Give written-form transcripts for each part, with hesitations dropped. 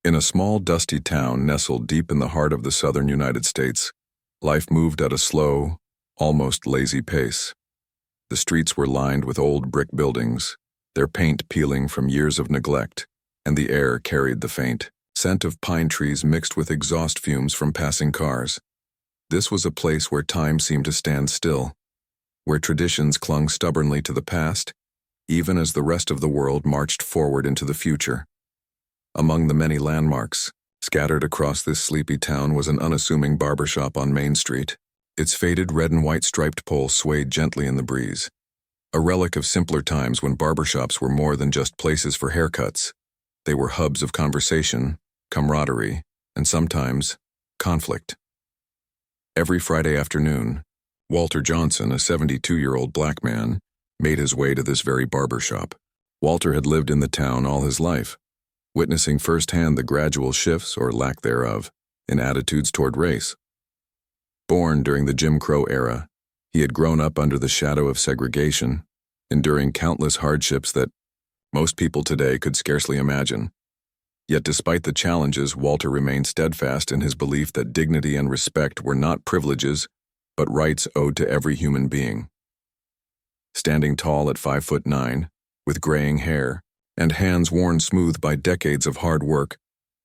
In a small, dusty town nestled deep in the heart of the southern United States, life moved at a slow, almost lazy pace. The streets were lined with old brick buildings, their paint peeling from years of neglect, and the air carried the faint scent of pine trees mixed with exhaust fumes from passing cars. This was a place where time seemed to stand still, where traditions clung stubbornly to the past, even as the rest of the world marched forward into the future. Among the many landmarks scattered across this sleepy town was an unassuming barbershop on Main Street. Its faded red and white striped pole swayed gently in the breeze, a relic of simpler times when barbershops were more than just places for haircuts. They were hubs of conversation, camaraderie, and sometimes conflict. Every Friday afternoon, Walter Johnson, a 72-year-old black man, made his way to this very barbershop. Walter had lived in the town all his life, witnessing firsthand the gradual shifts, or lack thereof, in attitudes toward race. Born during the Jim Crow era, he had grown up under the shadow of segregation, enduring countless hardships that most people today could scarcely imagine. Yet despite the challenges, Walter remained steadfast in his belief that dignity and respect were not privileges, but rights owed to every human being. Standing tall at 5'9", with graying hair, and hands worn smooth by decades of hard work,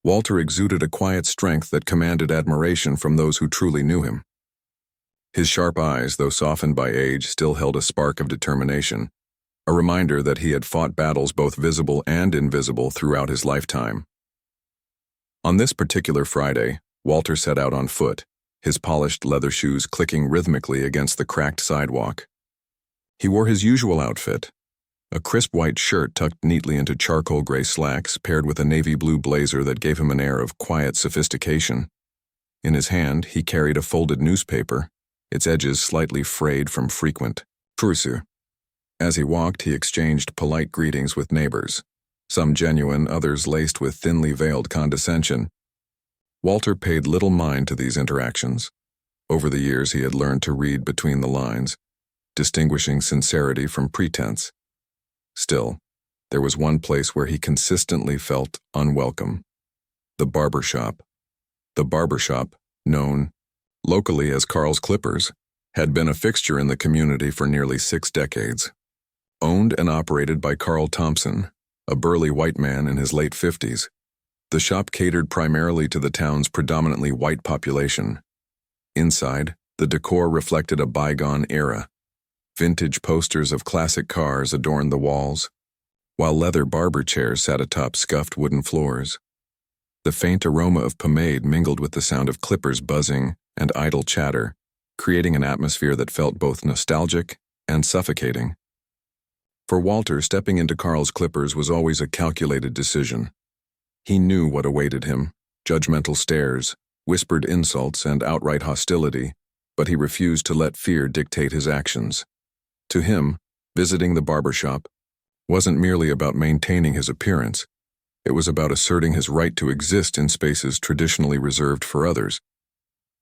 Walter exuded a quiet strength that commanded admiration from those who truly knew him. His sharp eyes, though softened by age, still held a spark of determination, a reminder that he had fought battles both visible and invisible throughout his lifetime. On this particular Friday, Walter set out on foot, his polished leather shoes clicking rhythmically against the cracked sidewalk. He wore his usual outfit, a crisp white shirt tucked neatly into charcoal gray slacks paired with a navy blue blazer that gave him an air of quiet sophistication. In his hand, he carried a folded newspaper, its edges slightly frayed from frequent perusal. As he walked, he exchanged polite greetings with neighbors, some genuine, others laced with thinly veiled condescension. Walter paid little mind to these interactions. Over the years, he had learned to read between the lines, distinguishing sincerity from pretense. Still, there was one place where he consistently felt unwelcome: the barbershop. The barbershop, known locally as Carl's Clippers, had been a fixture in the community for nearly 6 decades. Owned and operated by Carl Thompson, a burly white man in his late 50s, the shop catered primarily to the town's predominantly white population. Inside, the decor reflected a bygone era. Vintage posters of classic cars adorned the walls, while leather barber chairs sat atop scuffed wooden floors. The faint aroma of pomade mingled with the sound of clippers buzzing and idle chatter, creating an atmosphere that felt both nostalgic and suffocating. For Walter, stepping into Carl's Clippers was always a calculated decision. He knew what awaited him: judgmental stares, whispered insults, and outright hostility, but he refused to let fear dictate his actions. To him, visiting the barbershop wasn't merely about maintaining his appearance. It was about asserting his right to exist in spaces traditionally reserved for others.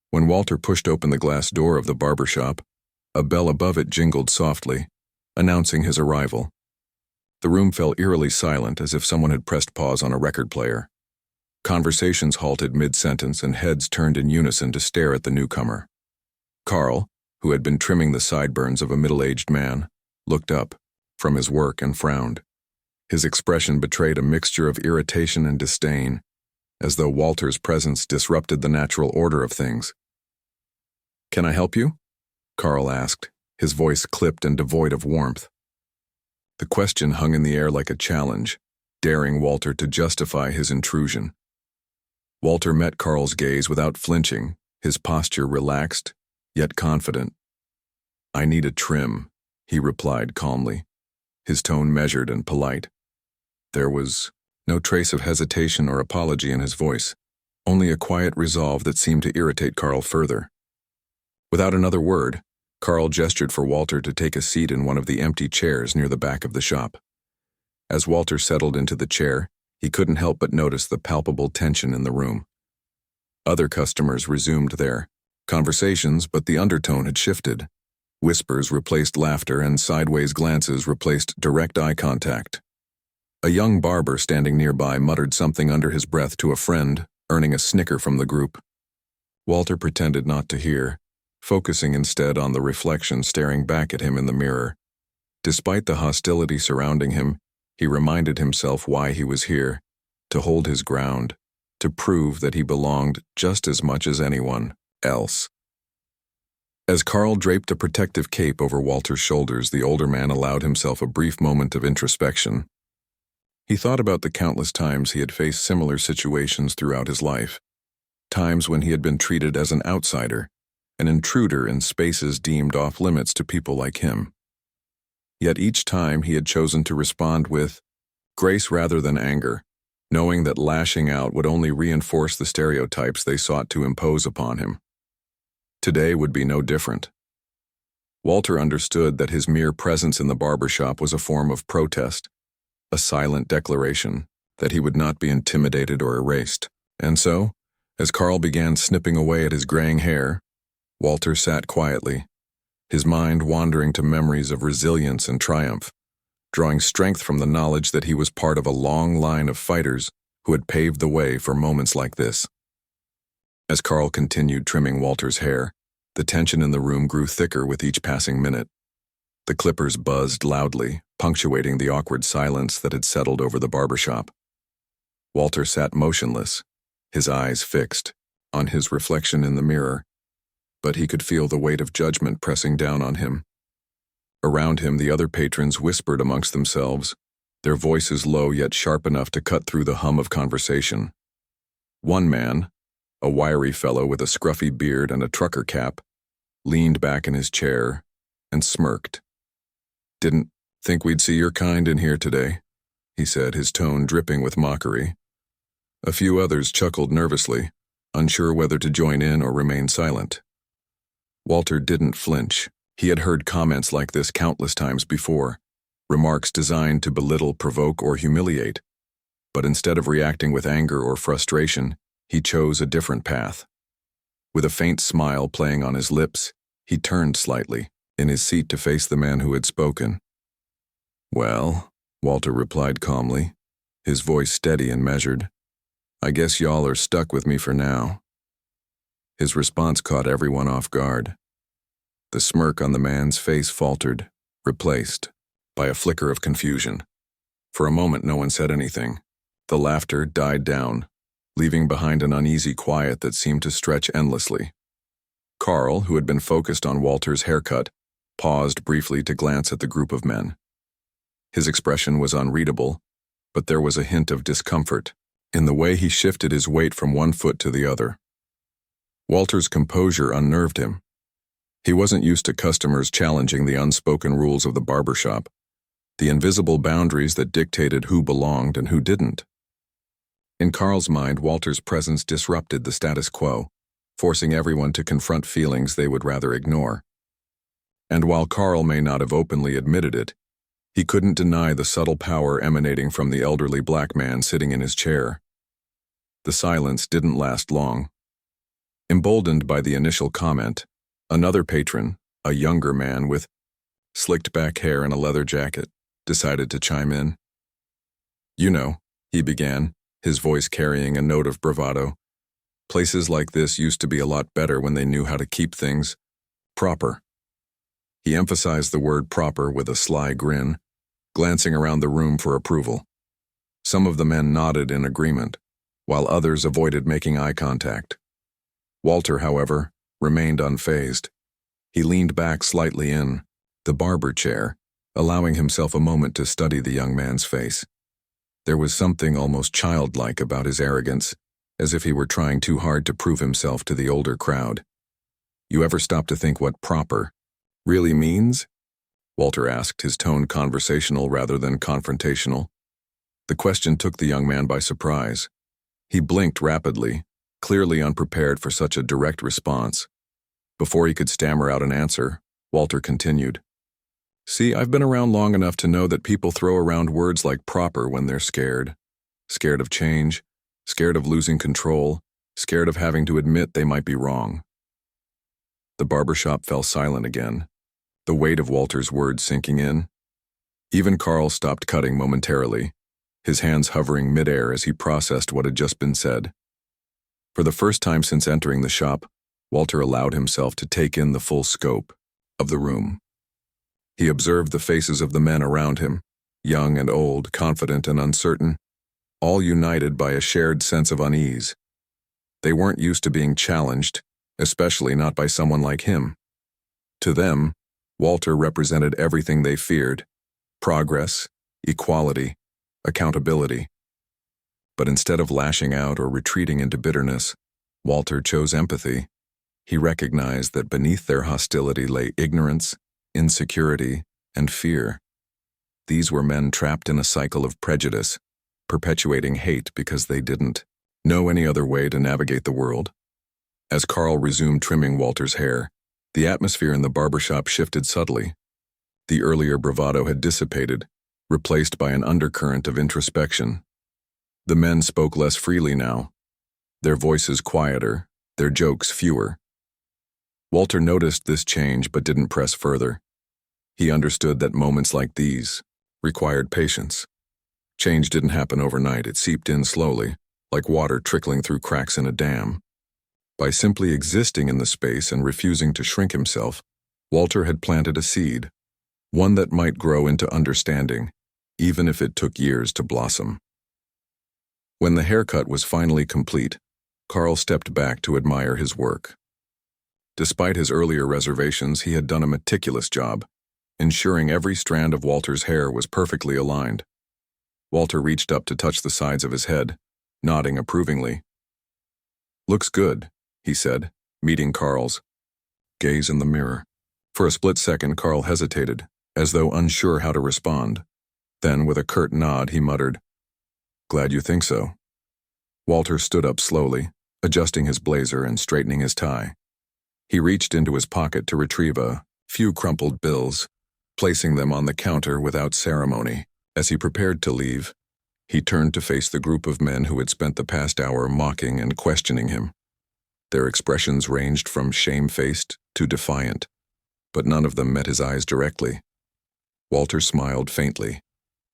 When Walter pushed open the glass door of the barbershop, a bell above it jingled softly, announcing his arrival. The room fell eerily silent, as if someone had pressed pause on a record player. Conversations halted mid-sentence, and heads turned in unison to stare at the newcomer. Carl, who had been trimming the sideburns of a middle-aged man, looked up from his work and frowned. His expression betrayed a mixture of irritation and disdain, as though Walter's presence disrupted the natural order of things. "Can I help you?" Carl asked, his voice clipped and devoid of warmth. The question hung in the air like a challenge, daring Walter to justify his intrusion. Walter met Carl's gaze without flinching, his posture relaxed, yet confident. "I need a trim," he replied calmly, his tone measured and polite. There was no trace of hesitation or apology in his voice, only a quiet resolve that seemed to irritate Carl further. Without another word, Carl gestured for Walter to take a seat in one of the empty chairs near the back of the shop. As Walter settled into the chair, he couldn't help but notice the palpable tension in the room. Other customers resumed their conversations, but the undertone had shifted. Whispers replaced laughter, and sideways glances replaced direct eye contact. A young barber standing nearby muttered something under his breath to a friend, earning a snicker from the group. Walter pretended not to hear, focusing instead on the reflection staring back at him in the mirror. Despite the hostility surrounding him, he reminded himself why he was here, to hold his ground, to prove that he belonged just as much as anyone else. As Carl draped a protective cape over Walter's shoulders, the older man allowed himself a brief moment of introspection. He thought about the countless times he had faced similar situations throughout his life, times when he had been treated as an outsider, an intruder in spaces deemed off-limits to people like him. Yet each time he had chosen to respond with grace rather than anger, knowing that lashing out would only reinforce the stereotypes they sought to impose upon him. Today would be no different. Walter understood that his mere presence in the barbershop was a form of protest, a silent declaration that he would not be intimidated or erased. And so, as Carl began snipping away at his graying hair, Walter sat quietly, his mind wandering to memories of resilience and triumph, drawing strength from the knowledge that he was part of a long line of fighters who had paved the way for moments like this. As Carl continued trimming Walter's hair, the tension in the room grew thicker with each passing minute. The clippers buzzed loudly, punctuating the awkward silence that had settled over the barbershop. Walter sat motionless, his eyes fixed on his reflection in the mirror, but he could feel the weight of judgment pressing down on him. Around him, the other patrons whispered amongst themselves, their voices low yet sharp enough to cut through the hum of conversation. One man, a wiry fellow with a scruffy beard and a trucker cap, leaned back in his chair and smirked. "Didn't think we'd see your kind in here today," he said, his tone dripping with mockery. A few others chuckled nervously, unsure whether to join in or remain silent. Walter didn't flinch. He had heard comments like this countless times before, remarks designed to belittle, provoke, or humiliate. But instead of reacting with anger or frustration, he chose a different path. With a faint smile playing on his lips, he turned slightly in his seat to face the man who had spoken. "Well," Walter replied calmly, his voice steady and measured, "I guess y'all are stuck with me for now." His response caught everyone off guard. The smirk on the man's face faltered, replaced by a flicker of confusion. For a moment, no one said anything. The laughter died down, leaving behind an uneasy quiet that seemed to stretch endlessly. Carl, who had been focused on Walter's haircut, paused briefly to glance at the group of men. His expression was unreadable, but there was a hint of discomfort in the way he shifted his weight from one foot to the other. Walter's composure unnerved him. He wasn't used to customers challenging the unspoken rules of the barbershop, the invisible boundaries that dictated who belonged and who didn't. In Carl's mind, Walter's presence disrupted the status quo, forcing everyone to confront feelings they would rather ignore. And while Carl may not have openly admitted it, he couldn't deny the subtle power emanating from the elderly black man sitting in his chair. The silence didn't last long. Emboldened by the initial comment, another patron, a younger man with slicked back hair and a leather jacket, decided to chime in. "You know," he began, his voice carrying a note of bravado, "places like this used to be a lot better when they knew how to keep things proper." He emphasized the word proper with a sly grin, glancing around the room for approval. Some of the men nodded in agreement, while others avoided making eye contact. Walter, however, remained unfazed. He leaned back slightly in the barber chair, allowing himself a moment to study the young man's face. There was something almost childlike about his arrogance, as if he were trying too hard to prove himself to the older crowd. "You ever stop to think what proper really means?" Walter asked, his tone conversational rather than confrontational. The question took the young man by surprise. He blinked rapidly, clearly unprepared for such a direct response. Before he could stammer out an answer, Walter continued. "See, I've been around long enough to know that people throw around words like proper when they're scared. Scared of change, scared of losing control, scared of having to admit they might be wrong." The barbershop fell silent again, the weight of Walter's words sinking in. Even Carl stopped cutting momentarily, his hands hovering midair as he processed what had just been said. For the first time since entering the shop, Walter allowed himself to take in the full scope of the room. He observed the faces of the men around him, young and old, confident and uncertain, all united by a shared sense of unease. They weren't used to being challenged, especially not by someone like him. To them, Walter represented everything they feared: progress, equality, accountability. But instead of lashing out or retreating into bitterness, Walter chose empathy. He recognized that beneath their hostility lay ignorance, insecurity, and fear. These were men trapped in a cycle of prejudice, perpetuating hate because they didn't know any other way to navigate the world. As Carl resumed trimming Walter's hair, the atmosphere in the barbershop shifted subtly. The earlier bravado had dissipated, replaced by an undercurrent of introspection. The men spoke less freely now, their voices quieter, their jokes fewer. Walter noticed this change but didn't press further. He understood that moments like these required patience. Change didn't happen overnight, it seeped in slowly, like water trickling through cracks in a dam. By simply existing in the space and refusing to shrink himself, Walter had planted a seed, one that might grow into understanding, even if it took years to blossom. When the haircut was finally complete, Carl stepped back to admire his work. Despite his earlier reservations, he had done a meticulous job, ensuring every strand of Walter's hair was perfectly aligned. Walter reached up to touch the sides of his head, nodding approvingly. "Looks good," he said, meeting Carl's gaze in the mirror. For a split second, Carl hesitated, as though unsure how to respond. Then, with a curt nod, he muttered, "Glad you think so." Walter stood up slowly, adjusting his blazer and straightening his tie. He reached into his pocket to retrieve a few crumpled bills, placing them on the counter without ceremony. As he prepared to leave, he turned to face the group of men who had spent the past hour mocking and questioning him. Their expressions ranged from shamefaced to defiant, but none of them met his eyes directly. Walter smiled faintly,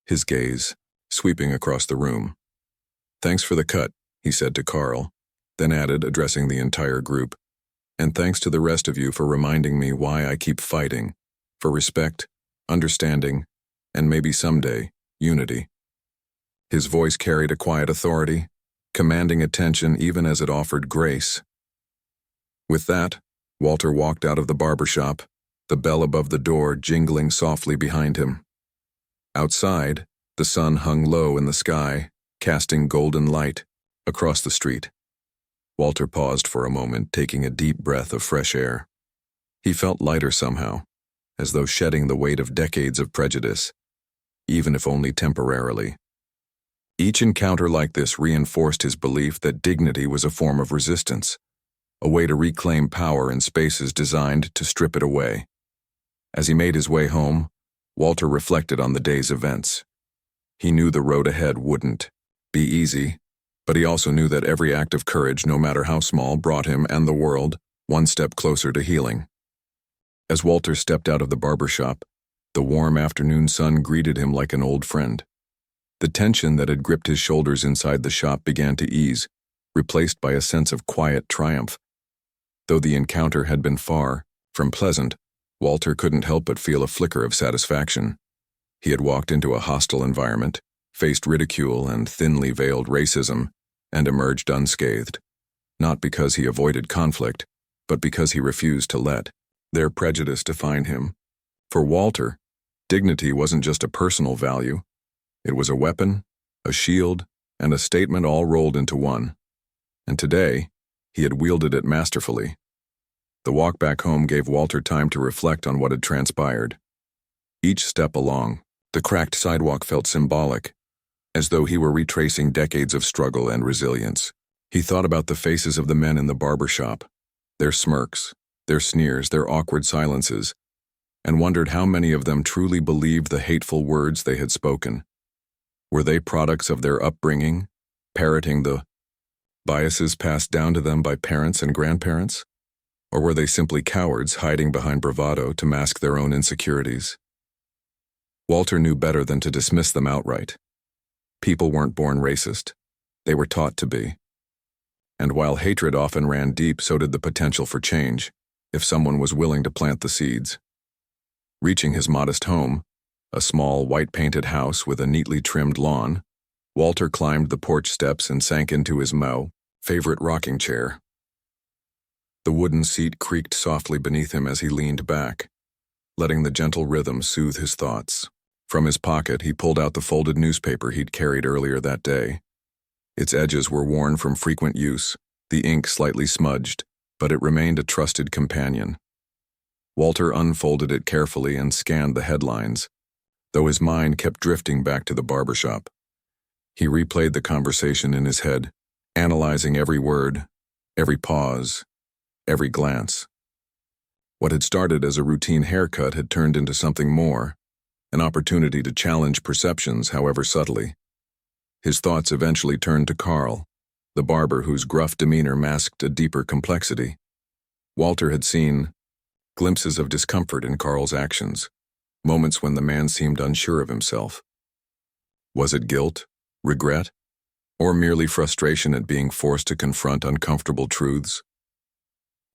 his gaze sweeping across the room. "Thanks for the cut," he said to Carl, then added, addressing the entire group, "And thanks to the rest of you for reminding me why I keep fighting, for respect, understanding, and maybe someday, unity." His voice carried a quiet authority, commanding attention even as it offered grace. With that, Walter walked out of the barbershop, the bell above the door jingling softly behind him. Outside, the sun hung low in the sky, casting golden light across the street. Walter paused for a moment, taking a deep breath of fresh air. He felt lighter somehow, as though shedding the weight of decades of prejudice, even if only temporarily. Each encounter like this reinforced his belief that dignity was a form of resistance, a way to reclaim power in spaces designed to strip it away. As he made his way home, Walter reflected on the day's events. He knew the road ahead wouldn't be easy, but he also knew that every act of courage, no matter how small, brought him and the world one step closer to healing. As Walter stepped out of the barbershop, the warm afternoon sun greeted him like an old friend. The tension that had gripped his shoulders inside the shop began to ease, replaced by a sense of quiet triumph. Though the encounter had been far from pleasant, Walter couldn't help but feel a flicker of satisfaction. He had walked into a hostile environment, faced ridicule and thinly veiled racism, and emerged unscathed, not because he avoided conflict, but because he refused to let their prejudice define him. For Walter, dignity wasn't just a personal value. It was a weapon, a shield, and a statement all rolled into one. And today, he had wielded it masterfully. The walk back home gave Walter time to reflect on what had transpired. Each step along, the cracked sidewalk felt symbolic, as though he were retracing decades of struggle and resilience. He thought about the faces of the men in the barbershop, their smirks, their sneers, their awkward silences, and wondered how many of them truly believed the hateful words they had spoken. Were they products of their upbringing, parroting the biases passed down to them by parents and grandparents? Or were they simply cowards hiding behind bravado to mask their own insecurities? Walter knew better than to dismiss them outright. People weren't born racist. They were taught to be. And while hatred often ran deep, so did the potential for change, if someone was willing to plant the seeds. Reaching his modest home, a small white-painted house with a neatly trimmed lawn, Walter climbed the porch steps and sank into his favorite rocking chair. The wooden seat creaked softly beneath him as he leaned back, letting the gentle rhythm soothe his thoughts. From his pocket, he pulled out the folded newspaper he'd carried earlier that day. Its edges were worn from frequent use, the ink slightly smudged, but it remained a trusted companion. Walter unfolded it carefully and scanned the headlines, though his mind kept drifting back to the barbershop. He replayed the conversation in his head, analyzing every word, every pause, every glance. What had started as a routine haircut had turned into something more, an opportunity to challenge perceptions, however subtly. His thoughts eventually turned to Carl, the barber whose gruff demeanor masked a deeper complexity. Walter had seen glimpses of discomfort in Carl's actions, moments when the man seemed unsure of himself. Was it guilt, regret, or merely frustration at being forced to confront uncomfortable truths?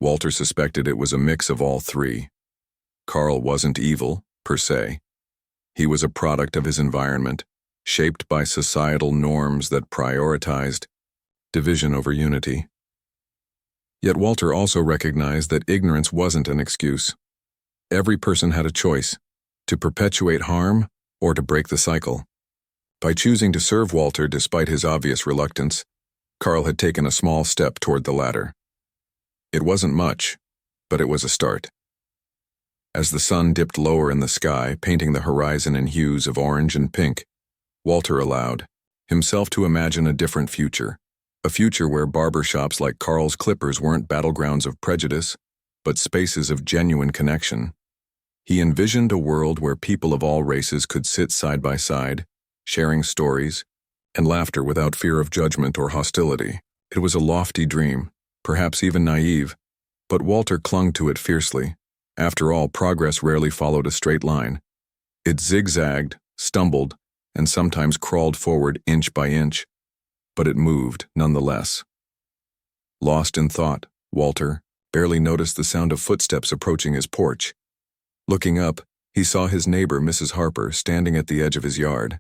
Walter suspected it was a mix of all three. Carl wasn't evil, per se. He was a product of his environment, shaped by societal norms that prioritized division over unity. Yet Walter also recognized that ignorance wasn't an excuse. Every person had a choice, to perpetuate harm or to break the cycle. By choosing to serve Walter despite his obvious reluctance, Carl had taken a small step toward the latter. It wasn't much, but it was a start. As the sun dipped lower in the sky, painting the horizon in hues of orange and pink, Walter allowed himself to imagine a different future, a future where barbershops like Carl's Clippers weren't battlegrounds of prejudice, but spaces of genuine connection. He envisioned a world where people of all races could sit side by side, sharing stories and laughter without fear of judgment or hostility. It was a lofty dream, perhaps even naive, but Walter clung to it fiercely. After all, progress rarely followed a straight line. It zigzagged, stumbled, and sometimes crawled forward inch by inch, but it moved nonetheless. Lost in thought, Walter barely noticed the sound of footsteps approaching his porch. Looking up, he saw his neighbor, Mrs. Harper, standing at the edge of his yard.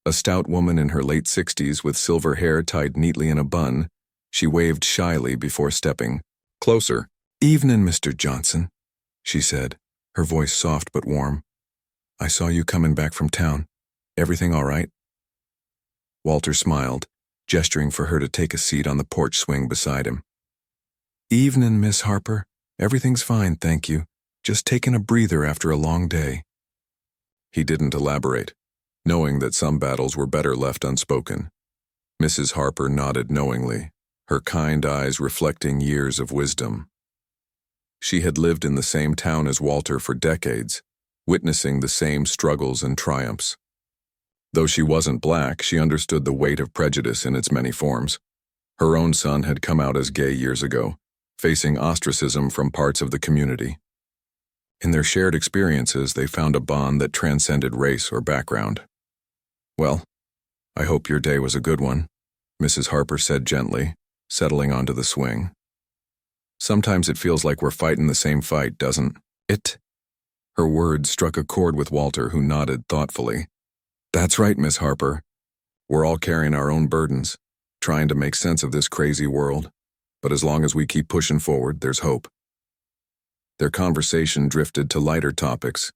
A stout woman in her late 60s with silver hair tied neatly in a bun, she waved shyly before stepping closer. "Evenin', Mr. Johnson," she said, her voice soft but warm. "I saw you coming back from town. Everything all right?" Walter smiled, gesturing for her to take a seat on the porch swing beside him. "Evenin', Miss Harper. Everything's fine, thank you. Just taking a breather after a long day." He didn't elaborate, knowing that some battles were better left unspoken. Mrs. Harper nodded knowingly, her kind eyes reflecting years of wisdom. She had lived in the same town as Walter for decades, witnessing the same struggles and triumphs. Though she wasn't black, she understood the weight of prejudice in its many forms. Her own son had come out as gay years ago, facing ostracism from parts of the community. In their shared experiences, they found a bond that transcended race or background. "Well, I hope your day was a good one," Mrs. Harper said gently, settling onto the swing. "Sometimes it feels like we're fighting the same fight, doesn't it?" Her words struck a chord with Walter, who nodded thoughtfully. "That's right, Miss Harper. We're all carrying our own burdens, trying to make sense of this crazy world. But as long as we keep pushing forward, there's hope." Their conversation drifted to lighter topics,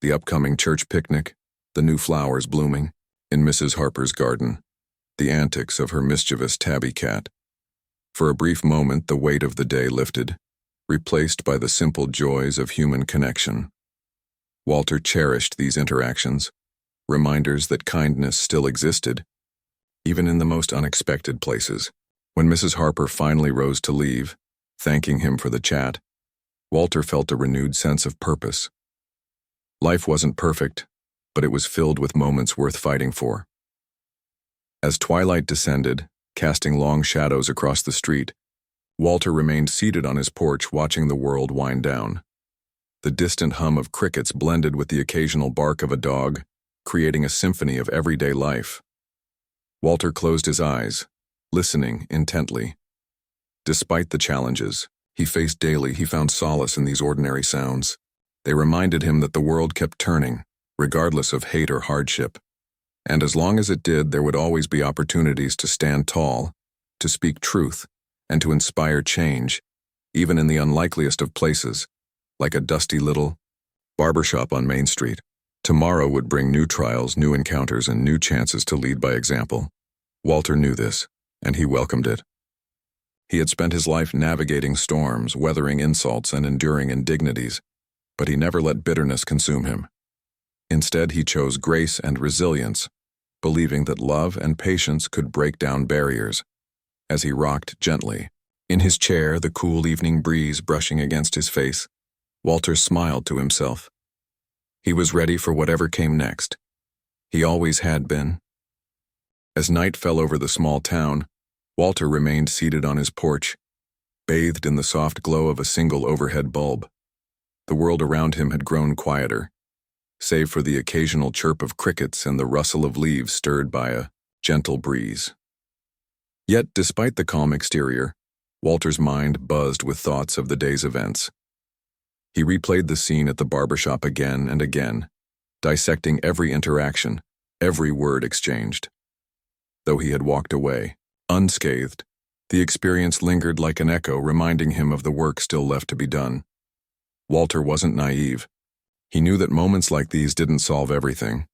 the upcoming church picnic, the new flowers blooming in Mrs. Harper's garden, the antics of her mischievous tabby cat. For a brief moment, the weight of the day lifted, replaced by the simple joys of human connection. Walter cherished these interactions, reminders that kindness still existed, even in the most unexpected places. When Mrs. Harper finally rose to leave, thanking him for the chat, Walter felt a renewed sense of purpose. Life wasn't perfect, but it was filled with moments worth fighting for. As twilight descended, casting long shadows across the street, Walter remained seated on his porch watching the world wind down. The distant hum of crickets blended with the occasional bark of a dog, creating a symphony of everyday life. Walter closed his eyes, listening intently. Despite the challenges he faced daily, he found solace in these ordinary sounds. They reminded him that the world kept turning, regardless of hate or hardship. And as long as it did, there would always be opportunities to stand tall, to speak truth, and to inspire change, even in the unlikeliest of places, like a dusty little barbershop on Main Street. Tomorrow would bring new trials, new encounters, and new chances to lead by example. Walter knew this, and he welcomed it. He had spent his life navigating storms, weathering insults, and enduring indignities, but he never let bitterness consume him. Instead, he chose grace and resilience, believing that love and patience could break down barriers. As he rocked gently in his chair, the cool evening breeze brushing against his face, Walter smiled to himself. He was ready for whatever came next. He always had been. As night fell over the small town, Walter remained seated on his porch, bathed in the soft glow of a single overhead bulb. The world around him had grown quieter, save for the occasional chirp of crickets and the rustle of leaves stirred by a gentle breeze. Yet, despite the calm exterior, Walter's mind buzzed with thoughts of the day's events. He replayed the scene at the barbershop again and again, dissecting every interaction, every word exchanged. Though he had walked away, unscathed, the experience lingered like an echo, reminding him of the work still left to be done. Walter wasn't naive. He knew that moments like these didn't solve everything.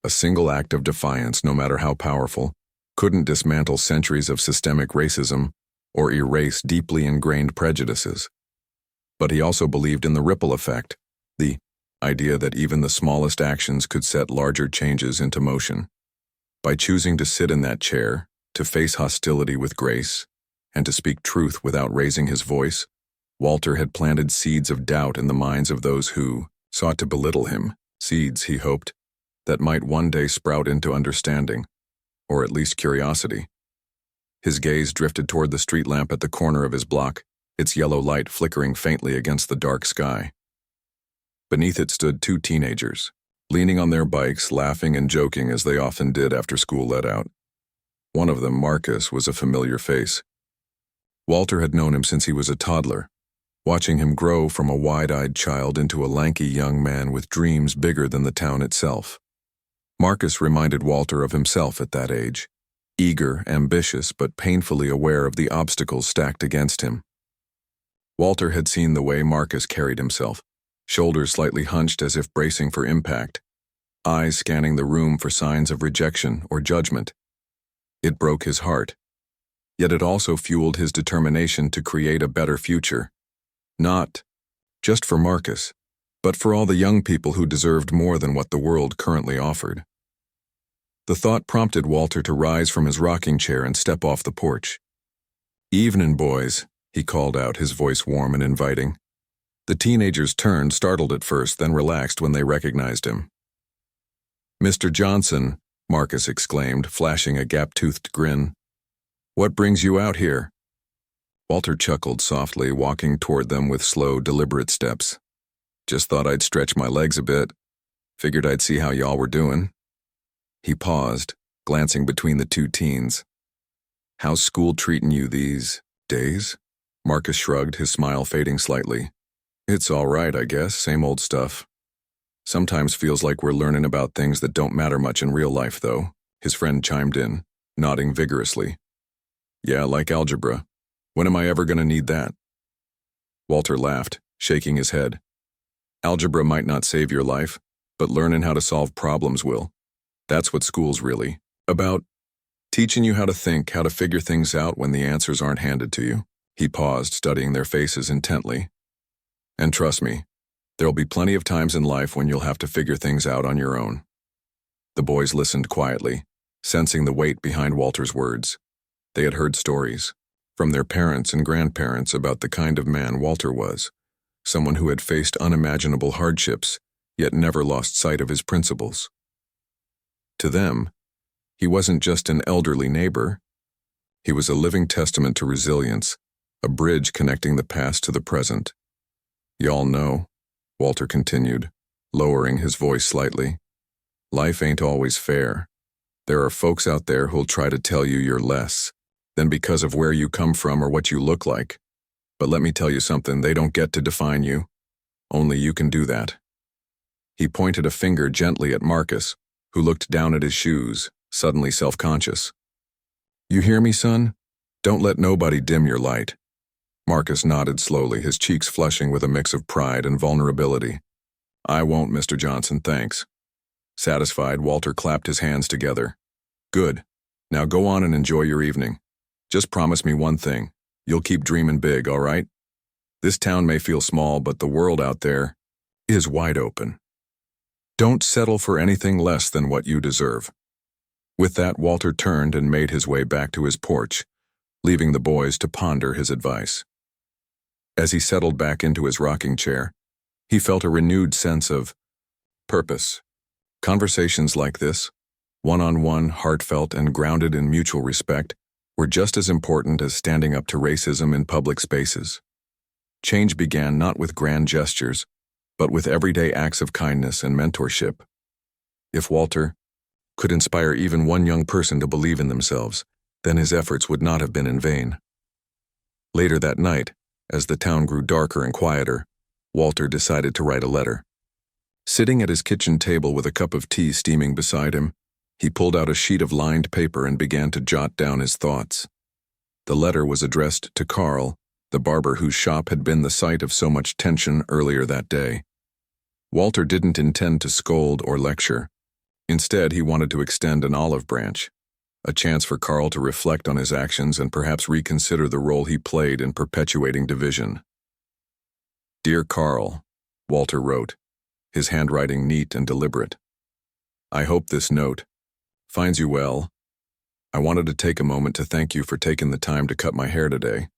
A single act of defiance, no matter how powerful, couldn't dismantle centuries of systemic racism or erase deeply ingrained prejudices. But he also believed in the ripple effect, the idea that even the smallest actions could set larger changes into motion. By choosing to sit in that chair, to face hostility with grace, and to speak truth without raising his voice, Walter had planted seeds of doubt in the minds of those who sought to belittle him, seeds, he hoped, that might one day sprout into understanding, or at least curiosity. His gaze drifted toward the street lamp at the corner of his block, its yellow light flickering faintly against the dark sky. Beneath it stood two teenagers, leaning on their bikes, laughing and joking as they often did after school let out. One of them, Marcus, was a familiar face. Walter had known him since he was a toddler, watching him grow from a wide-eyed child into a lanky young man with dreams bigger than the town itself. Marcus reminded Walter of himself at that age, eager, ambitious, but painfully aware of the obstacles stacked against him. Walter had seen the way Marcus carried himself, shoulders slightly hunched as if bracing for impact, eyes scanning the room for signs of rejection or judgment. It broke his heart, yet it also fueled his determination to create a better future. Not just for Marcus, but for all the young people who deserved more than what the world currently offered. The thought prompted Walter to rise from his rocking chair and step off the porch. "Evenin', boys," he called out, his voice warm and inviting. The teenagers turned, startled at first, then relaxed when they recognized him. "Mr. Johnson," Marcus exclaimed, flashing a gap-toothed grin. "What brings you out here?" Walter chuckled softly, walking toward them with slow, deliberate steps. "Just thought I'd stretch my legs a bit. Figured I'd see how y'all were doing." He paused, glancing between the two teens. "How's school treating you these days?" Marcus shrugged, his smile fading slightly. "It's all right, I guess, same old stuff. Sometimes feels like we're learning about things that don't matter much in real life, though," his friend chimed in, nodding vigorously. "Yeah, like algebra. When am I ever going to need that?" Walter laughed, shaking his head. "Algebra might not save your life, but learning how to solve problems will. That's what school's really about. Teaching you how to think, how to figure things out when the answers aren't handed to you." He paused, studying their faces intently. "And trust me, there'll be plenty of times in life when you'll have to figure things out on your own." The boys listened quietly, sensing the weight behind Walter's words. They had heard stories from their parents and grandparents about the kind of man Walter was, someone who had faced unimaginable hardships, yet never lost sight of his principles. To them, he wasn't just an elderly neighbor. He was a living testament to resilience, a bridge connecting the past to the present. "Y'all know," Walter continued, lowering his voice slightly, "life ain't always fair. There are folks out there who'll try to tell you you're less than because of where you come from or what you look like. But let me tell you something, they don't get to define you. Only you can do that. He pointed a finger gently at Marcus, who looked down at his shoes, suddenly self-conscious. You hear me, son? Don't let nobody dim your light. Marcus nodded slowly, his cheeks flushing with a mix of pride and vulnerability. I won't, Mr. Johnson, thanks. Satisfied, Walter clapped his hands together. Good. Now go on and enjoy your evening. Just promise me one thing. You'll keep dreaming big, all right? This town may feel small, but the world out there is wide open. Don't settle for anything less than what you deserve. With that, Walter turned and made his way back to his porch, leaving the boys to ponder his advice. As he settled back into his rocking chair, he felt a renewed sense of purpose. Conversations like this, one-on-one, heartfelt, and grounded in mutual respect, were just as important as standing up to racism in public spaces. Change began not with grand gestures, but with everyday acts of kindness and mentorship. If Walter could inspire even one young person to believe in themselves, then his efforts would not have been in vain. Later that night, as the town grew darker and quieter, Walter decided to write a letter. Sitting at his kitchen table with a cup of tea steaming beside him, he pulled out a sheet of lined paper and began to jot down his thoughts. The letter was addressed to Carl, the barber whose shop had been the site of so much tension earlier that day. Walter didn't intend to scold or lecture. Instead, he wanted to extend an olive branch, a chance for Carl to reflect on his actions and perhaps reconsider the role he played in perpetuating division. Dear Carl, Walter wrote, his handwriting neat and deliberate. I hope this note finds you well. I wanted to take a moment to thank you for taking the time to cut my hair today.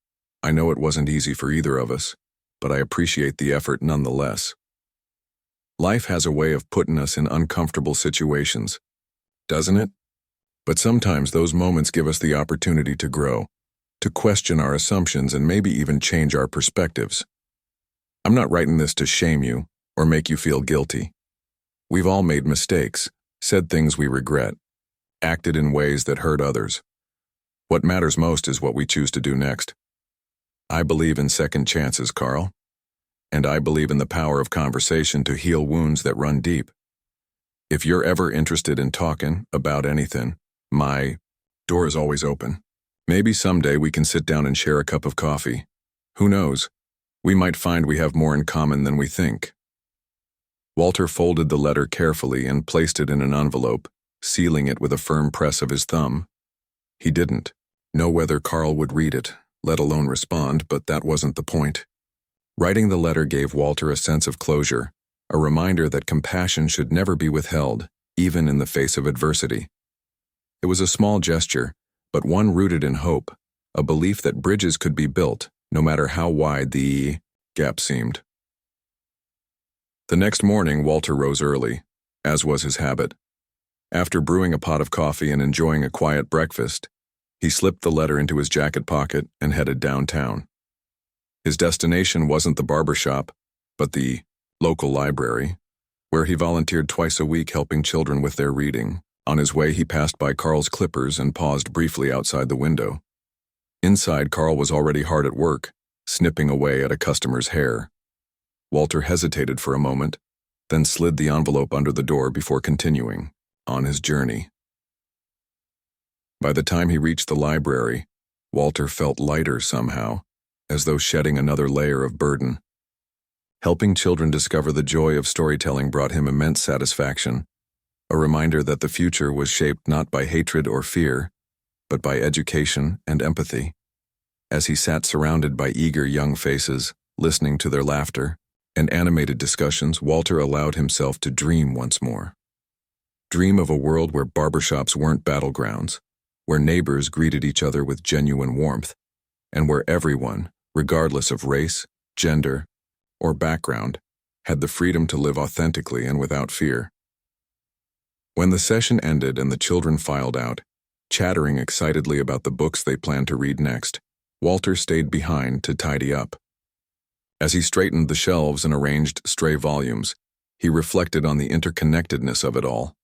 I know it wasn't easy for either of us, but I appreciate the effort nonetheless. Life has a way of putting us in uncomfortable situations, doesn't it? But sometimes those moments give us the opportunity to grow, to question our assumptions and maybe even change our perspectives. I'm not writing this to shame you or make you feel guilty. We've all made mistakes, said things we regret, acted in ways that hurt others. What matters most is what we choose to do next. I believe in second chances, Carl. And I believe in the power of conversation to heal wounds that run deep. If you're ever interested in talking about anything, my door is always open. Maybe someday we can sit down and share a cup of coffee. Who knows? We might find we have more in common than we think. Walter folded the letter carefully and placed it in an envelope, sealing it with a firm press of his thumb. He didn't know whether Carl would read it, let alone respond, but that wasn't the point. Writing the letter gave Walter a sense of closure, a reminder that compassion should never be withheld, even in the face of adversity. It was a small gesture, but one rooted in hope, a belief that bridges could be built, no matter how wide the gap seemed. The next morning, Walter rose early, as was his habit. After brewing a pot of coffee and enjoying a quiet breakfast, he slipped the letter into his jacket pocket and headed downtown. His destination wasn't the barber shop, but the local library, where he volunteered twice a week helping children with their reading. On his way, he passed by Carl's clippers and paused briefly outside the window. Inside, Carl was already hard at work, snipping away at a customer's hair. Walter hesitated for a moment, then slid the envelope under the door before continuing on his journey. By the time he reached the library, Walter felt lighter somehow, as though shedding another layer of burden. Helping children discover the joy of storytelling brought him immense satisfaction, a reminder that the future was shaped not by hatred or fear, but by education and empathy. As he sat surrounded by eager young faces, listening to their laughter and animated discussions, Walter allowed himself to dream once more. Dream of a world where barbershops weren't battlegrounds, where neighbors greeted each other with genuine warmth, and where everyone, regardless of race, gender, or background, had the freedom to live authentically and without fear. When the session ended and the children filed out, chattering excitedly about the books they planned to read next, Walter stayed behind to tidy up. As he straightened the shelves and arranged stray volumes, he reflected on the interconnectedness of it all.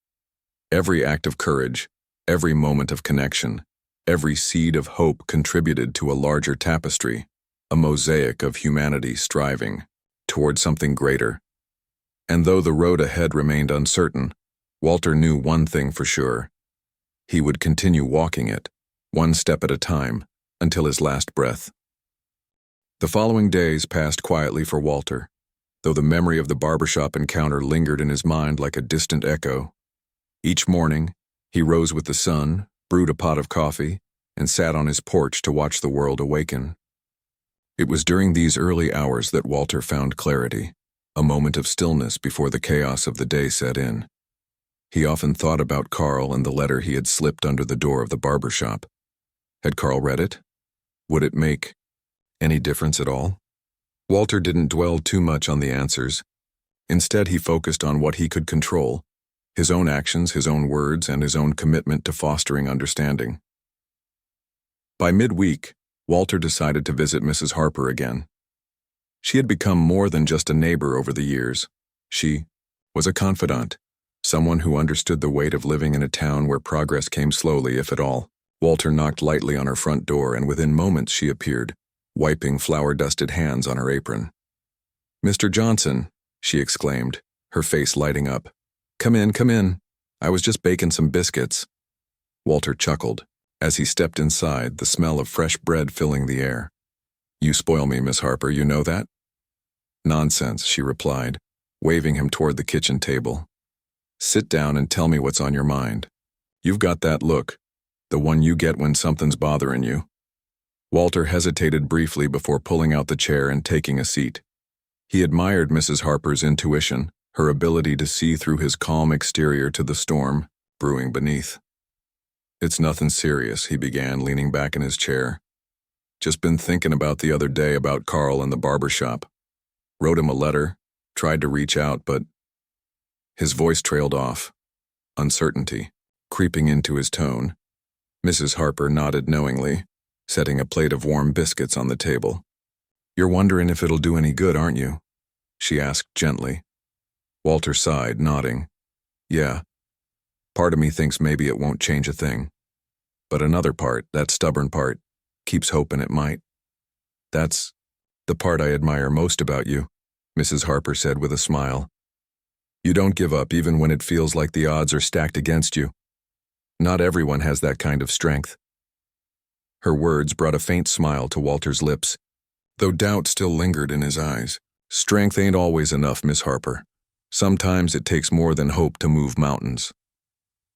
Every act of courage, Every moment of connection, every seed of hope contributed to a larger tapestry, a mosaic of humanity striving toward something greater. And though the road ahead remained uncertain, Walter knew one thing for sure. He would continue walking it, one step at a time, until his last breath. The following days passed quietly for Walter, though the memory of the barbershop encounter lingered in his mind like a distant echo. Each morning, he rose with the sun, brewed a pot of coffee, and sat on his porch to watch the world awaken. It was during these early hours that Walter found clarity, a moment of stillness before the chaos of the day set in. He often thought about Carl and the letter he had slipped under the door of the barbershop. Had Carl read it? Would it make any difference at all? Walter didn't dwell too much on the answers. Instead, he focused on what he could control: his own actions, his own words, and his own commitment to fostering understanding. By midweek, Walter decided to visit Mrs. Harper again. She had become more than just a neighbor over the years. She was a confidant, someone who understood the weight of living in a town where progress came slowly, if at all. Walter knocked lightly on her front door, and within moments she appeared, wiping flour-dusted hands on her apron. "Mr. Johnson," she exclaimed, her face lighting up. Come in. I was just baking some biscuits." Walter chuckled. As he stepped inside, the smell of fresh bread filling the air. "You spoil me, Miss Harper, you know that?" "Nonsense," she replied, waving him toward the kitchen table. "Sit down and tell me what's on your mind. You've got that look, the one you get when something's bothering you." Walter hesitated briefly before pulling out the chair and taking a seat. He admired Mrs. Harper's intuition, her ability to see through his calm exterior to the storm brewing beneath. "It's nothing serious," he began, leaning back in his chair. "Just been thinking about the other day about Carl and the barbershop. Wrote him a letter, tried to reach out, but..." His voice trailed off, uncertainty creeping into his tone. Mrs. Harper nodded knowingly, setting a plate of warm biscuits on the table. "You're wondering if it'll do any good, aren't you?" she asked gently. Walter sighed, nodding. "Yeah. Part of me thinks maybe it won't change a thing. But another part, that stubborn part, keeps hoping it might. That's the part I admire most about you," Mrs. Harper said with a smile. "You don't give up even when it feels like the odds are stacked against you. Not everyone has that kind of strength." Her words brought a faint smile to Walter's lips, though doubt still lingered in his eyes. "Strength ain't always enough, Miss Harper. Sometimes it takes more than hope to move mountains."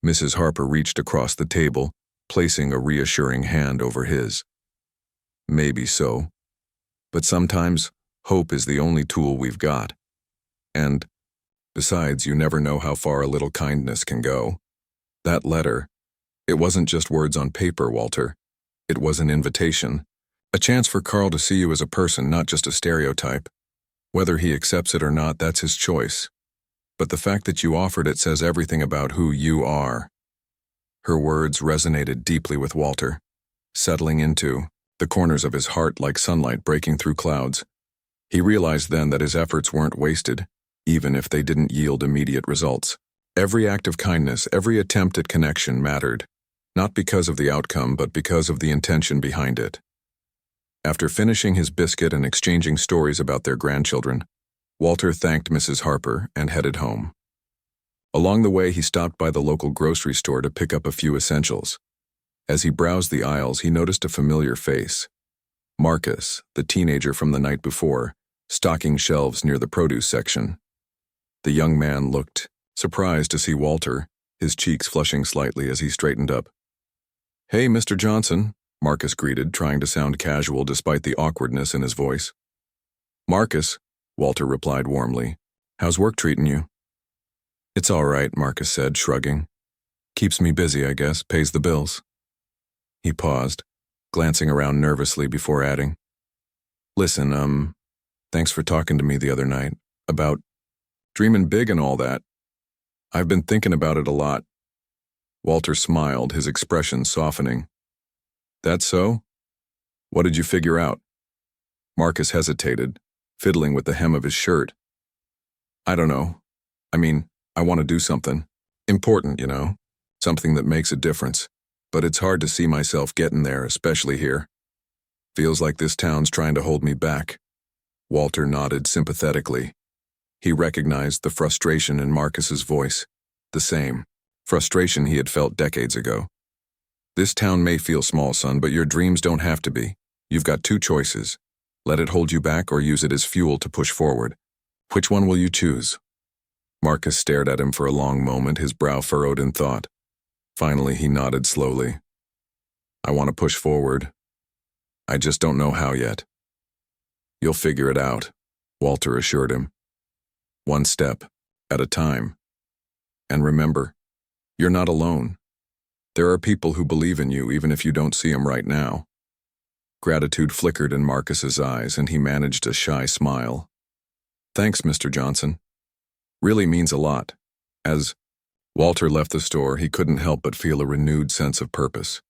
Mrs. Harper reached across the table, placing a reassuring hand over his. "Maybe so. But sometimes hope is the only tool we've got. And, besides, you never know how far a little kindness can go. That letter, it wasn't just words on paper, Walter. It was an invitation. A chance for Carl to see you as a person, not just a stereotype. Whether he accepts it or not, that's his choice. But the fact that you offered it says everything about who you are." Her words resonated deeply with Walter, settling into the corners of his heart like sunlight breaking through clouds. He realized then that his efforts weren't wasted, even if they didn't yield immediate results. Every act of kindness, every attempt at connection mattered, not because of the outcome, but because of the intention behind it. After finishing his biscuit and exchanging stories about their grandchildren, Walter thanked Mrs. Harper and headed home. Along the way, he stopped by the local grocery store to pick up a few essentials. As he browsed the aisles, he noticed a familiar face. Marcus, the teenager from the night before, stocking shelves near the produce section. The young man looked surprised to see Walter, his cheeks flushing slightly as he straightened up. "Hey, Mr. Johnson," Marcus greeted, trying to sound casual despite the awkwardness in his voice. "Marcus," Walter replied warmly. "How's work treating you?" "It's all right," Marcus said, shrugging. "Keeps me busy, I guess, pays the bills." He paused, glancing around nervously before adding, "Listen, thanks for talking to me the other night, about dreaming big and all that. I've been thinking about it a lot." Walter smiled, his expression softening. "That so? What did you figure out?" Marcus hesitated, fiddling with the hem of his shirt. "I don't know. I mean, I want to do something. Important, you know. something that makes a difference, but it's hard to see myself getting there, especially here. Feels like this town's trying to hold me back." Walter nodded sympathetically. He recognized the frustration in Marcus's voice, the same frustration he had felt decades ago. "This town may feel small, son, but your dreams don't have to be. You've got two choices. Let it hold you back or use it as fuel to push forward. Which one will you choose?" Marcus stared at him for a long moment, his brow furrowed in thought. Finally, he nodded slowly. "I want to push forward. I just don't know how yet." "You'll figure it out," Walter assured him. "One step at a time. And remember, you're not alone. There are people who believe in you even if you don't see them right now." Gratitude flickered in Marcus's eyes, and he managed a shy smile. "Thanks, Mr. Johnson. Really means a lot." As Walter left the store, he couldn't help but feel a renewed sense of purpose.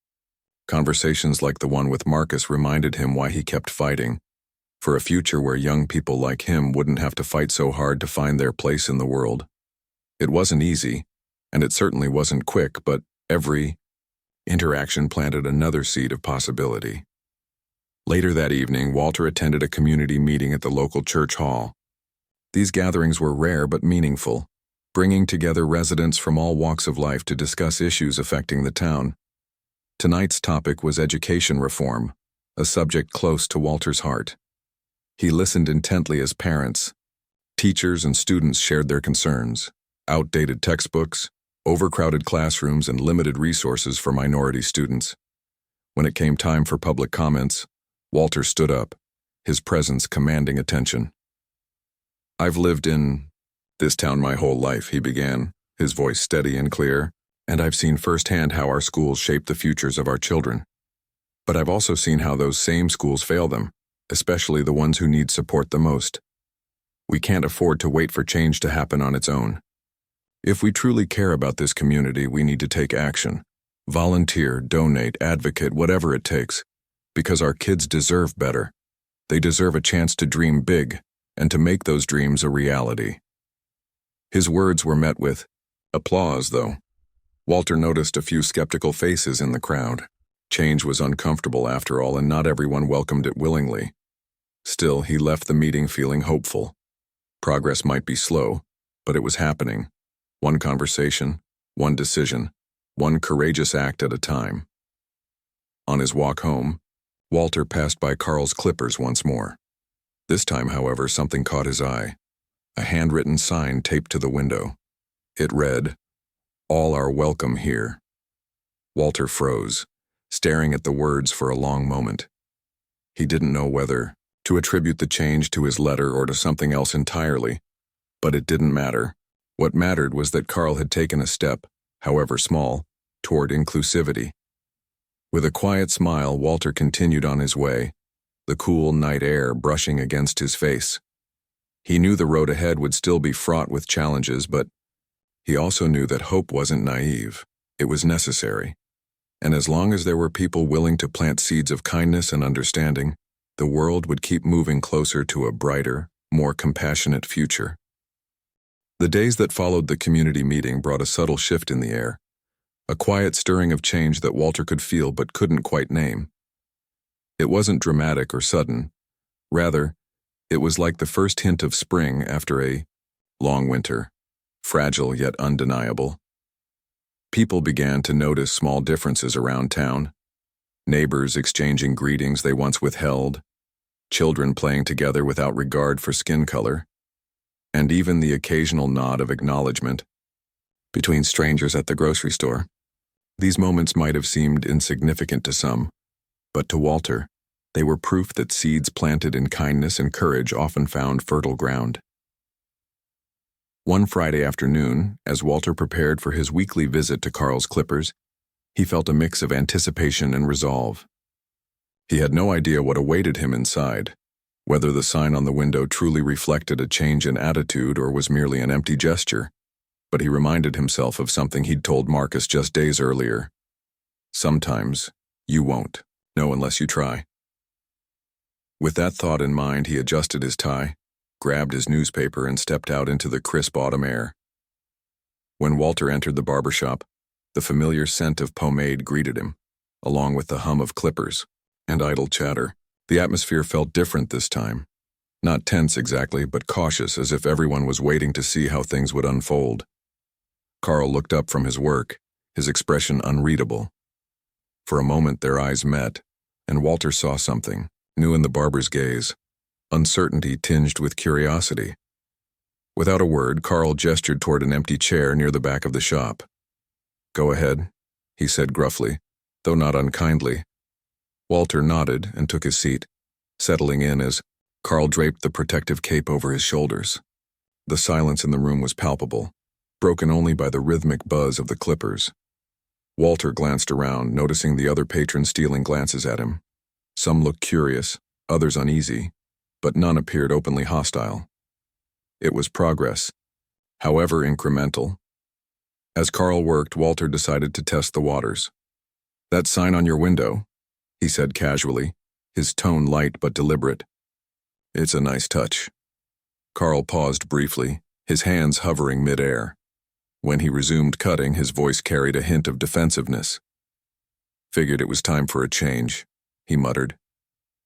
Conversations like the one with Marcus reminded him why he kept fighting, for a future where young people like him wouldn't have to fight so hard to find their place in the world. It wasn't easy, and it certainly wasn't quick, but every interaction planted another seed of possibility. Later that evening, Walter attended a community meeting at the local church hall. These gatherings were rare but meaningful, bringing together residents from all walks of life to discuss issues affecting the town. Tonight's topic was education reform, a subject close to Walter's heart. He listened intently as parents, teachers, and students shared their concerns: outdated textbooks, overcrowded classrooms, and limited resources for minority students. When it came time for public comments, Walter stood up, his presence commanding attention. "I've lived in this town my whole life," he began, his voice steady and clear, "and I've seen firsthand how our schools shape the futures of our children. But I've also seen how those same schools fail them, especially the ones who need support the most. We can't afford to wait for change to happen on its own. If we truly care about this community, we need to take action. Volunteer, donate, advocate, whatever it takes, because our kids deserve better. They deserve a chance to dream big and to make those dreams a reality." His words were met with applause, though. Walter noticed a few skeptical faces in the crowd. Change was uncomfortable after all, and not everyone welcomed it willingly. Still, he left the meeting feeling hopeful. Progress might be slow, but it was happening. One conversation, one decision, one courageous act at a time. On his walk home, Walter passed by Carl's Clippers once more. This time, however, something caught his eye. A handwritten sign taped to the window. It read, "All are welcome here." Walter froze, staring at the words for a long moment. He didn't know whether to attribute the change to his letter or to something else entirely, but it didn't matter. What mattered was that Carl had taken a step, however small, toward inclusivity. With a quiet smile, Walter continued on his way, the cool night air brushing against his face. He knew the road ahead would still be fraught with challenges, but he also knew that hope wasn't naive. It was necessary. And as long as there were people willing to plant seeds of kindness and understanding, the world would keep moving closer to a brighter, more compassionate future. The days that followed the community meeting brought a subtle shift in the air, a quiet stirring of change that Walter could feel but couldn't quite name. It wasn't dramatic or sudden. Rather, it was like the first hint of spring after a long winter, fragile yet undeniable. People began to notice small differences around town. Neighbors exchanging greetings they once withheld, children playing together without regard for skin color, and even the occasional nod of acknowledgement between strangers at the grocery store. These moments might have seemed insignificant to some, but to Walter, they were proof that seeds planted in kindness and courage often found fertile ground. One Friday afternoon, as Walter prepared for his weekly visit to Carl's Clippers, he felt a mix of anticipation and resolve. He had no idea what awaited him inside, whether the sign on the window truly reflected a change in attitude or was merely an empty gesture, but he reminded himself of something he'd told Marcus just days earlier. Sometimes, you won't know unless you try. With that thought in mind, he adjusted his tie, grabbed his newspaper, and stepped out into the crisp autumn air. When Walter entered the barber shop, The familiar scent of pomade greeted him, along with the hum of clippers and idle chatter. The atmosphere felt different this time. Not tense exactly, but cautious, as if everyone was waiting to see how things would unfold. Carl looked up from his work, his expression unreadable. For a moment their eyes met, and Walter saw something, new in the barber's gaze, uncertainty tinged with curiosity. Without a word, Carl gestured toward an empty chair near the back of the shop. "Go ahead," he said gruffly, though not unkindly. Walter nodded and took his seat, settling in as Carl draped the protective cape over his shoulders. The silence in the room was palpable, broken only by the rhythmic buzz of the clippers. Walter glanced around, noticing the other patrons stealing glances at him. Some looked curious, others uneasy, but none appeared openly hostile. It was progress, however incremental. As Carl worked, Walter decided to test the waters. "That sign on your window," he said casually, his tone light but deliberate. "It's a nice touch." Carl paused briefly, his hands hovering mid-air. When he resumed cutting, his voice carried a hint of defensiveness. "Figured it was time for a change," he muttered.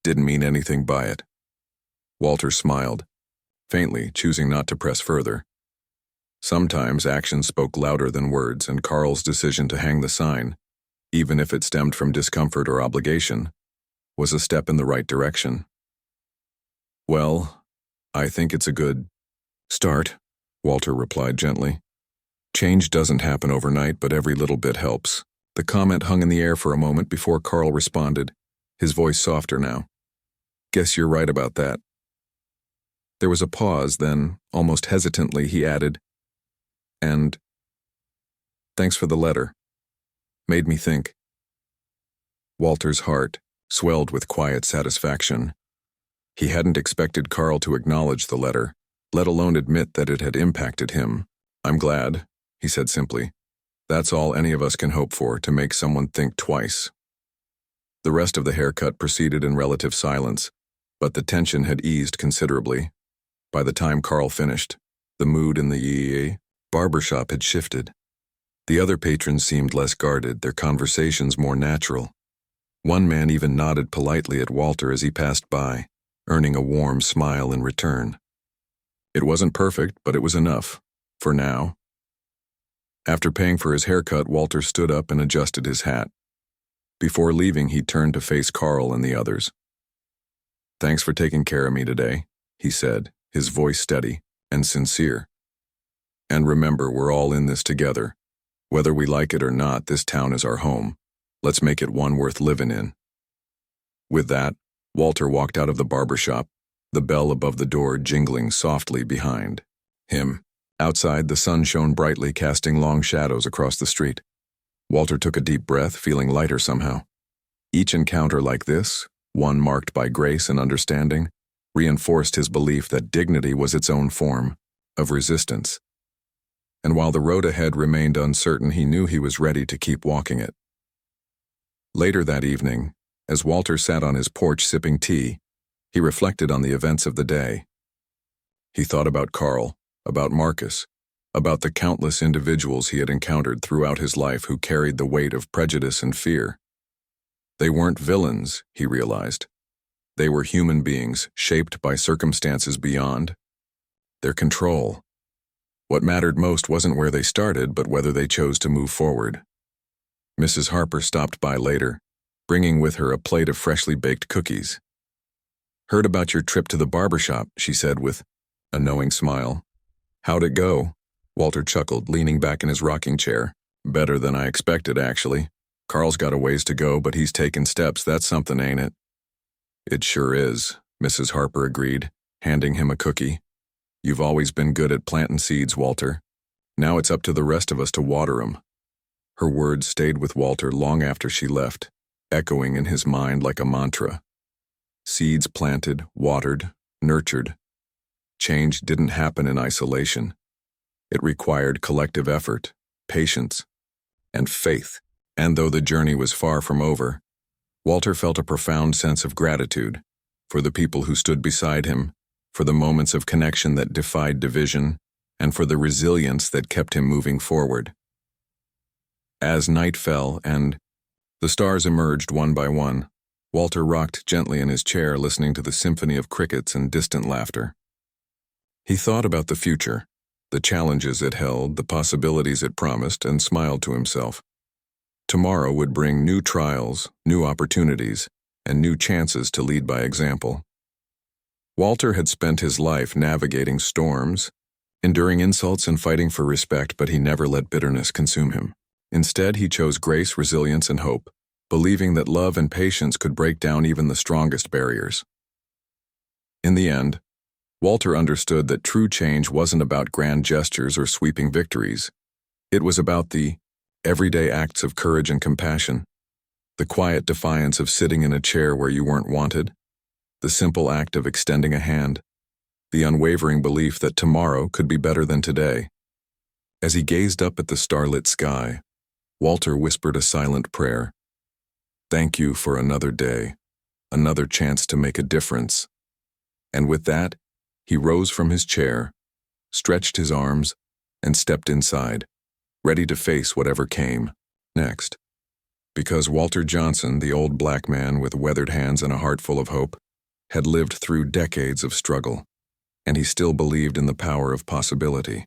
"Didn't mean anything by it." Walter smiled, faintly, choosing not to press further. Sometimes actions spoke louder than words, and Carl's decision to hang the sign, even if it stemmed from discomfort or obligation, was a step in the right direction. "Well, I think it's a good start," Walter replied gently. "Change doesn't happen overnight, but every little bit helps." The comment hung in the air for a moment before Carl responded, his voice softer now. "Guess you're right about that." There was a pause, then, almost hesitantly, he added, "And thanks for the letter. Made me think." Walter's heart swelled with quiet satisfaction. He hadn't expected Carl to acknowledge the letter, let alone admit that it had impacted him. "I'm glad," he said simply. "That's all any of us can hope for, to make someone think twice." The rest of the haircut proceeded in relative silence, but the tension had eased considerably. By the time Carl finished, the mood in the barbershop had shifted. The other patrons seemed less guarded, their conversations more natural. One man even nodded politely at Walter as he passed by, earning a warm smile in return. It wasn't perfect, but it was enough, for now. After paying for his haircut, Walter stood up and adjusted his hat. Before leaving, he turned to face Carl and the others. "Thanks for taking care of me today," he said, his voice steady and sincere. "And remember, we're all in this together. Whether we like it or not, this town is our home. Let's make it one worth living in." With that, Walter walked out of the barbershop, the bell above the door jingling softly behind him. Outside, the sun shone brightly, casting long shadows across the street. Walter took a deep breath, feeling lighter somehow. Each encounter like this, one marked by grace and understanding, reinforced his belief that dignity was its own form of resistance. And while the road ahead remained uncertain, he knew he was ready to keep walking it. Later that evening, as Walter sat on his porch sipping tea, he reflected on the events of the day. He thought about Carl, about Marcus, about the countless individuals he had encountered throughout his life who carried the weight of prejudice and fear. They weren't villains, he realized. They were human beings shaped by circumstances beyond their control. What mattered most wasn't where they started, but whether they chose to move forward. Mrs. Harper stopped by later, bringing with her a plate of freshly baked cookies. "Heard about your trip to the barbershop," she said with a knowing smile. "How'd it go?" Walter chuckled, leaning back in his rocking chair. "Better than I expected, actually. Carl's got a ways to go, but he's taken steps. That's something, ain't it?" "It sure is," Mrs. Harper agreed, handing him a cookie. "You've always been good at planting seeds, Walter. Now it's up to the rest of us to water 'em." Her words stayed with Walter long after she left, echoing in his mind like a mantra. Seeds planted, watered, nurtured. Change didn't happen in isolation. It required collective effort, patience, and faith. And though the journey was far from over, Walter felt a profound sense of gratitude for the people who stood beside him, for the moments of connection that defied division, and for the resilience that kept him moving forward. As night fell and the stars emerged one by one, Walter rocked gently in his chair, listening to the symphony of crickets and distant laughter. He thought about the future, the challenges it held, the possibilities it promised, and smiled to himself. Tomorrow would bring new trials, new opportunities, and new chances to lead by example. Walter had spent his life navigating storms, enduring insults and fighting for respect, but he never let bitterness consume him. Instead, he chose grace, resilience, and hope, believing that love and patience could break down even the strongest barriers. In the end, Walter understood that true change wasn't about grand gestures or sweeping victories. It was about the everyday acts of courage and compassion, the quiet defiance of sitting in a chair where you weren't wanted, the simple act of extending a hand, the unwavering belief that tomorrow could be better than today. As he gazed up at the starlit sky, Walter whispered a silent prayer. Thank you for another day, another chance to make a difference. And with that, he rose from his chair, stretched his arms, and stepped inside, ready to face whatever came next. Because Walter Johnson, the old black man with weathered hands and a heart full of hope, had lived through decades of struggle, and he still believed in the power of possibility.